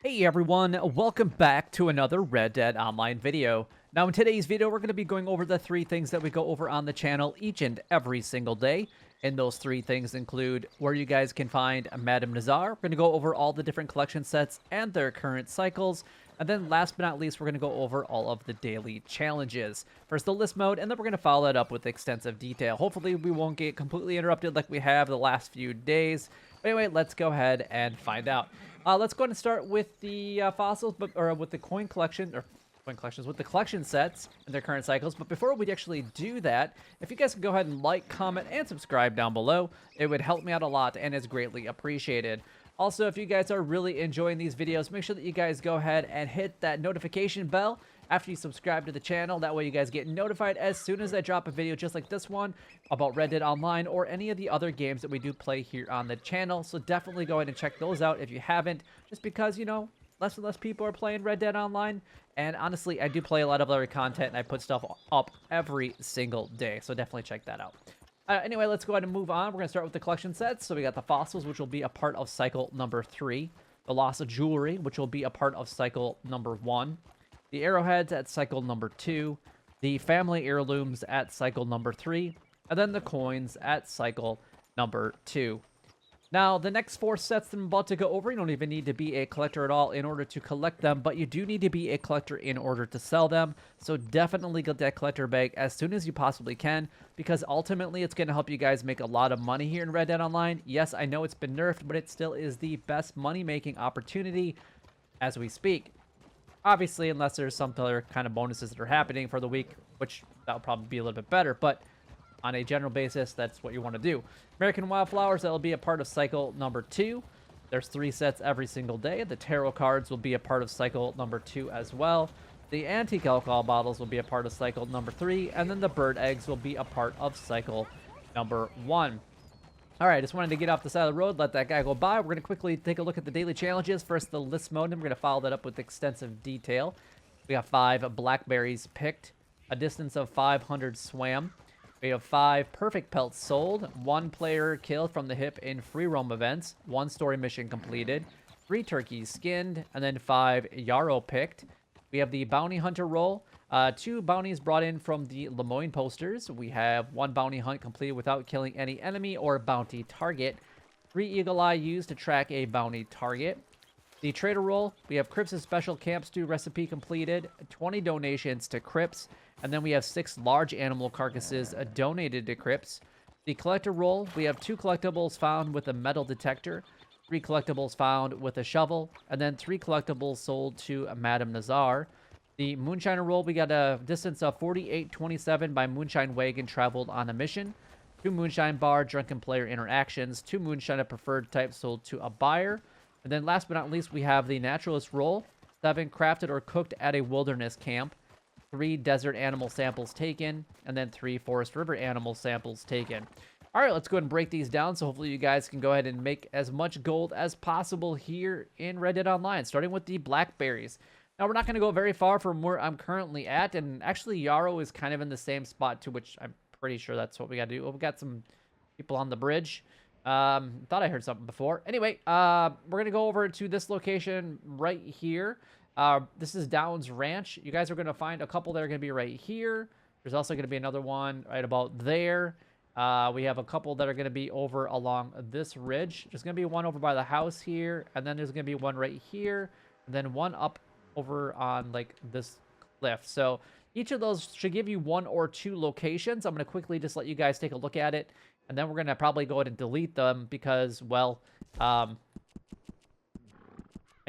Hey everyone, welcome back to another Red Dead Online video. Now in today's video, we're going to be going over the three things that we go over on the channel each and every single day. And those three things include where you guys can find Madame Nazar. We're going to go over all the different collection sets and their current cycles. And then last but not least, we're going to go over all of the daily challenges. First the list mode, and then we're going to follow that up with extensive detail. Hopefully we won't get completely interrupted like we have the last few days. But anyway, let's go ahead and find out. Let's go ahead and start with the fossils, or with the coin collection, or coin collections, with the collection sets and their current cycles. But before we actually do that, if you guys can go ahead and like, comment, and subscribe down below, it would help me out a lot and is greatly appreciated. Also, if you guys are really enjoying these videos, make sure that you guys go ahead and hit that notification bell after you subscribe to the channel. That way you guys get notified as soon as I drop a video just like this one about Red Dead Online or any of the other games that we do play here on the channel. So definitely go ahead and check those out if you haven't, just because, you know, less and less people are playing Red Dead Online. And honestly, I do play a lot of other content and I put stuff up every single day. So definitely check that out. Anyway, let's go ahead and move on. We're going to start with the collection sets. So we got the fossils, which will be a part of cycle number 3. The loss of jewelry, which will be a part of cycle number 1. The arrowheads at cycle number 2. The family heirlooms at cycle number 3. And then the coins at cycle number 2. Now, the next 4 sets that I'm about to go over, you don't even need to be a collector at all in order to collect them, but you do need to be a collector in order to sell them. So definitely get that collector bag as soon as you possibly can, because ultimately it's going to help you guys make a lot of money here in Red Dead Online. Yes, I know it's been nerfed, but it still is the best money-making opportunity as we speak. Obviously, unless there's some other kind of bonuses that are happening for the week, which that would probably be a little bit better, but on a general basis, that's what you want to do. American Wildflowers, that'll be a part of cycle number 2. There's 3 sets every single day. The tarot cards will be a part of cycle number 2 as well. The antique alcohol bottles will be a part of cycle number 3. And then the bird eggs will be a part of cycle number 1. Alright, just wanted to get off the side of the road, let that guy go by. We're going to quickly take a look at the daily challenges. First, the list mode, and we're going to follow that up with extensive detail. We got 5 blackberries picked, a distance of 500 swam. We have 5 perfect pelts sold, 1 player killed from the hip in free roam events, 1 story mission completed, 3 turkeys skinned, and then 5 Yarrow picked. We have the bounty hunter roll, 2 bounties brought in from the Lemoyne posters. We have 1 bounty hunt completed without killing any enemy or bounty target, 3 eagle eye used to track a bounty target. The trader roll, we have Crips' special camp stew recipe completed, 20 donations to Crips, and then we have 6 large animal carcasses donated to Crips. The collector roll, we have 2 collectibles found with a metal detector, 3 collectibles found with a shovel, and then 3 collectibles sold to Madame Nazar. The Moonshiner Roll, we got a distance of 4827 by Moonshine Wagon traveled on a mission, 2 Moonshine Bar drunken player interactions, 2 Moonshine preferred type sold to a buyer. And then last but not least, we have the Naturalist Roll, 7 crafted or cooked at a wilderness camp, 3 desert animal samples taken, and then 3 forest river animal samples taken. All right, let's go ahead and break these down, so hopefully you guys can go ahead and make as much gold as possible here in Red Dead Online, starting with the Blackberries. Now, we're not going to go very far from where I'm currently at, and actually Yarrow is kind of in the same spot, to which I'm pretty sure that's what we got to do. Oh, we got some people on the bridge. Thought I heard something before. Anyway, we're gonna go over to this location right here. This is Downs Ranch. You guys are gonna find a couple that are gonna be right here. There's also gonna be another one right about there. We have a couple that are gonna be over along this ridge. There's gonna be one over by the house here, and then there's gonna be one right here, and then one up over on like this cliff. So each of those should give you 1 or 2 locations. I'm gonna quickly just let you guys take a look at it. And then we're going to probably go ahead and delete them because, well, I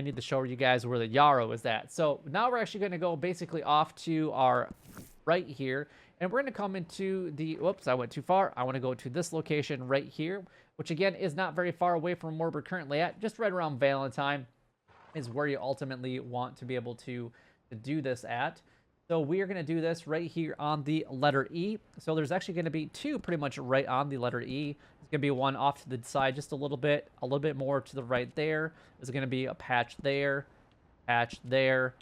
need to show you guys where the Yarrow is at. So now we're actually going to go basically off to our right here. And we're going to come into the... Whoops, I went too far. I want to go to this location right here, which, again, is not very far away from where we're currently at. Just right around Valentine is where you ultimately want to be able to do this at. So we are going to do this right here on the letter E. So there's actually going to be 2 pretty much right on the letter E. There's going to be one off to the side just a little bit more to the right there. There's going to be a patch there, patch there,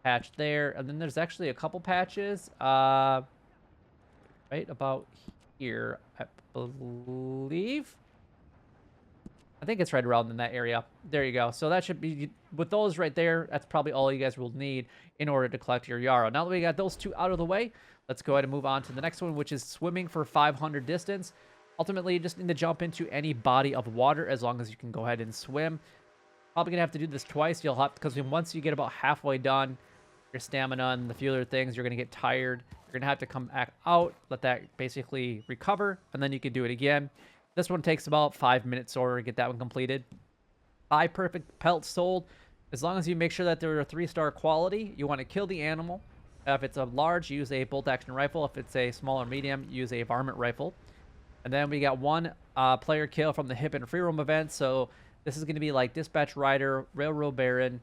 patch there. And then there's actually a couple patches right about here, I believe. I think it's right around in that area. There you go. So that should be, with those right there, that's probably all you guys will need in order to collect your Yarrow. Now that we got those two out of the way, let's go ahead and move on to the next one, which is swimming for 500 distance. Ultimately, you just need to jump into any body of water as long as you can go ahead and swim. Probably going to have to do this twice. You'll have, because once you get about halfway done, your stamina and the few other things, you're going to get tired. You're going to have to come back out, let that basically recover, and then you can do it again. This one takes about 5 minutes or to get that one completed. 5 perfect pelts sold. As long as you make sure that they're a 3-star quality, you want to kill the animal. If it's a large, use a bolt-action rifle. If it's a small or medium, use a varmint rifle. And then we got 1 player kill from the hip and free roam event. So this is going to be like Dispatch Rider, Railroad Baron,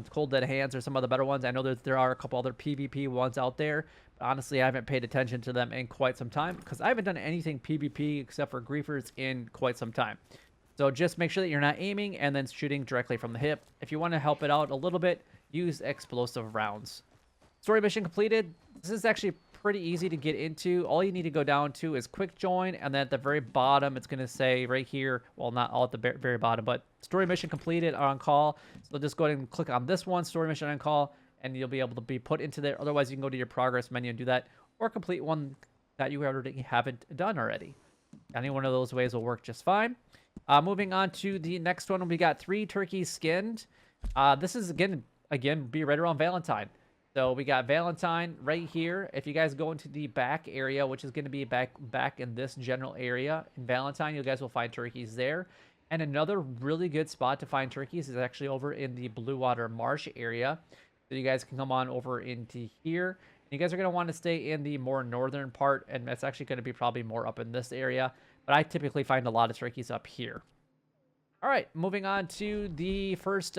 Cold Dead Hands, or some of the better ones. I know that there are a couple other PvP ones out there. Honestly, I haven't paid attention to them in quite some time because I haven't done anything PvP except for griefers in quite some time. So just make sure that you're not aiming and then shooting directly from the hip. If you want to help it out a little bit, use explosive rounds. Story mission completed. This is actually pretty easy to get into. All you need to go down to is quick join, and then at the very bottom, it's going to say right here, well, not all at the very bottom, but story mission completed on call. So just go ahead and click on this one, story mission on call, and you'll be able to be put into there. Otherwise, you can go to your progress menu and do that, or complete one that you already haven't done already. Any one of those ways will work just fine. Moving on to the next one, we got 3 turkeys skinned. This is again be right around Valentine. So we got Valentine right here. If you guys go into the back area, which is going to be back in this general area in Valentine, you guys will find turkeys there. And another really good spot to find turkeys is actually over in the Blue Water Marsh area. So you guys can come on over into here. And you guys are going to want to stay in the more northern part, and that's actually going to be probably more up in this area. But I typically find a lot of turkeys up here. All right, moving on to the first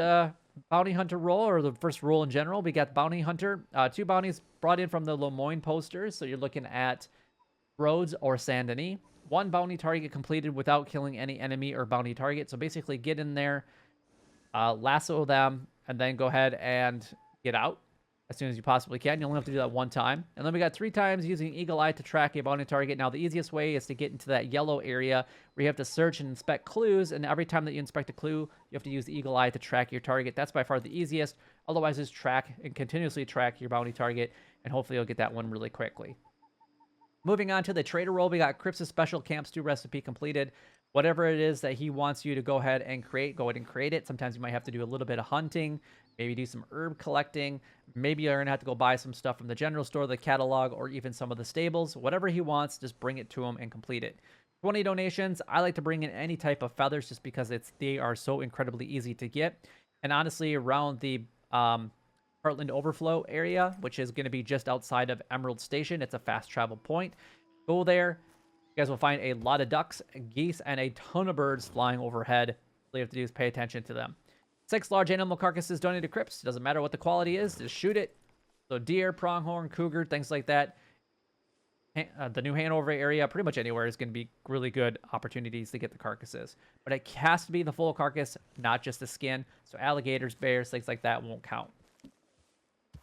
bounty hunter roll, or the first roll in general. We got bounty hunter. 2 bounties brought in from the Lemoyne posters. So you're looking at Rhodes or Saint Denis. 1 bounty target completed without killing any enemy or bounty target. So basically get in there, lasso them, and then go ahead and get out as soon as you possibly can. You only have to do that 1 time. And then we got 3 times using Eagle Eye to track a bounty target. Now, the easiest way is to get into that yellow area where you have to search and inspect clues. And every time that you inspect a clue, you have to use the Eagle Eye to track your target. That's by far the easiest. Otherwise, just track and continuously track your bounty target, and hopefully you'll get that one really quickly. Moving on to the trader roll, we got Cripps' special camp stew recipe completed. Whatever it is that he wants you to go ahead and create, go ahead and create it. Sometimes you might have to do a little bit of hunting, maybe do some herb collecting. Maybe you're going to have to go buy some stuff from the general store, the catalog, or even some of the stables. Whatever he wants, just bring it to him and complete it. 20 donations. I like to bring in any type of feathers just because they are so incredibly easy to get. And honestly, around the Heartland Overflow area, which is going to be just outside of Emerald Station, it's a fast travel point. Go there. You guys will find a lot of ducks, geese, and a ton of birds flying overhead. All you have to do is pay attention to them. 6 large animal carcasses donated to Cripps. Doesn't matter what the quality is, just shoot it. So deer, pronghorn, cougar, things like that. The New Hanover area, pretty much anywhere, is going to be really good opportunities to get the carcasses. But it has to be the full carcass, not just the skin. So alligators, bears, things like that won't count.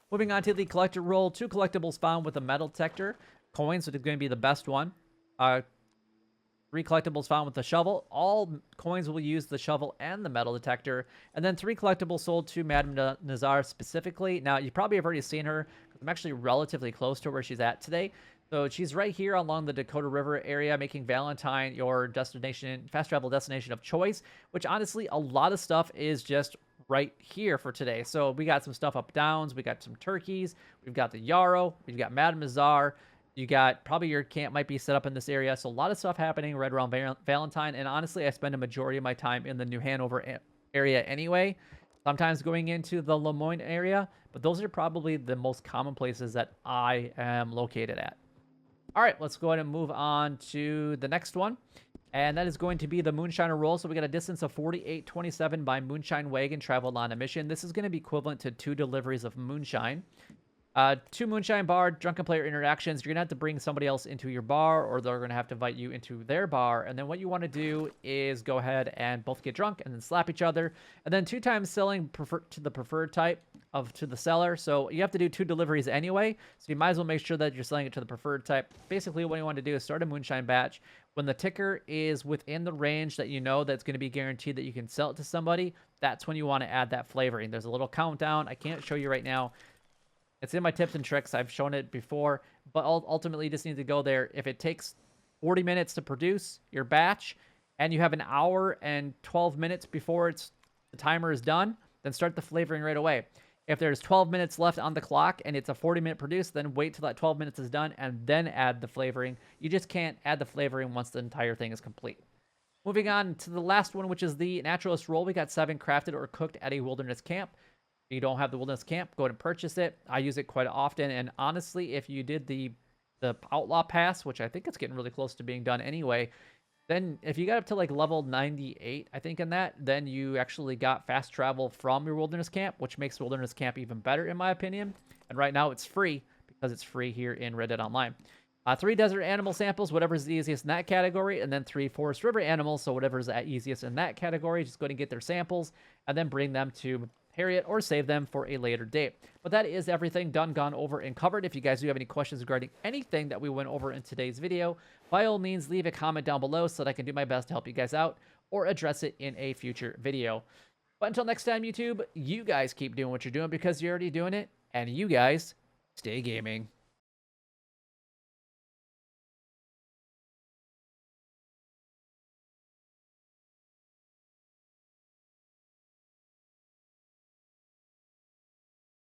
Moving on to the collector roll. 2 collectibles found with a metal detector. Coins, which is going to be the best one. 3 collectibles found with the shovel. All coins will use the shovel and the metal detector. And then 3 collectibles sold to Madame Nazar specifically. Now, you probably have already seen her. I'm actually relatively close to where she's at today. So she's right here along the Dakota River area, making Valentine your destination, fast travel destination of choice, which honestly, a lot of stuff is just right here for today. So we got some stuff up downs. We got some turkeys. We've got the Yarrow. We've got Madame Nazar. You got probably your camp might be set up in this area. So a lot of stuff happening right around Valentine. And honestly, I spend a majority of my time in the New Hanover area anyway. Sometimes going into the Lemoyne area. But those are probably the most common places that I am located at. All right, let's go ahead and move on to the next one. And that is going to be the Moonshiner Roll. So we got a distance of 48.27 by Moonshine Wagon traveled on a mission. This is going to be equivalent to 2 deliveries of moonshine. 2 moonshine bar, drunken player interactions. You're going to have to bring somebody else into your bar, or they're going to have to invite you into their bar. And then what you want to do is go ahead and both get drunk and then slap each other. And then 2 times selling to the preferred type to the seller. So you have to do 2 deliveries anyway. So you might as well make sure that you're selling it to the preferred type. Basically, what you want to do is start a moonshine batch. When the ticker is within the range that you know that's going to be guaranteed that you can sell it to somebody, that's when you want to add that flavoring. There's a little countdown. I can't show you right now. It's in my tips and tricks. I've shown it before, but ultimately you just need to go there. If it takes 40 minutes to produce your batch and you have an hour and 12 minutes before the timer is done, then start the flavoring right away. If there's 12 minutes left on the clock and it's a 40-minute produce, then wait till that 12 minutes is done and then add the flavoring. You just can't add the flavoring once the entire thing is complete. Moving on to the last one, which is the Naturalist Roll. We got 7 crafted or cooked at a wilderness camp. If you don't have the wilderness camp, go ahead and purchase it. I use it quite often, and honestly, if you did the Outlaw Pass, which I think it's getting really close to being done anyway, then if you got up to like level 98, I think in that, then you actually got fast travel from your wilderness camp, which makes the wilderness camp even better in my opinion. And right now it's free because it's free here in Red Dead Online. 3 desert animal samples, whatever's the easiest in that category, and then 3 forest river animals, so whatever's the easiest in that category, just go ahead and get their samples and then bring them to Harriet or save them for a later date. But that is everything done, gone over, and covered. If you guys do have any questions regarding anything that we went over in today's video, by all means, leave a comment down below so that I can do my best to help you guys out or address it in a future video. But until next time, YouTube, you guys keep doing what you're doing because you're already doing it, and you guys stay gaming.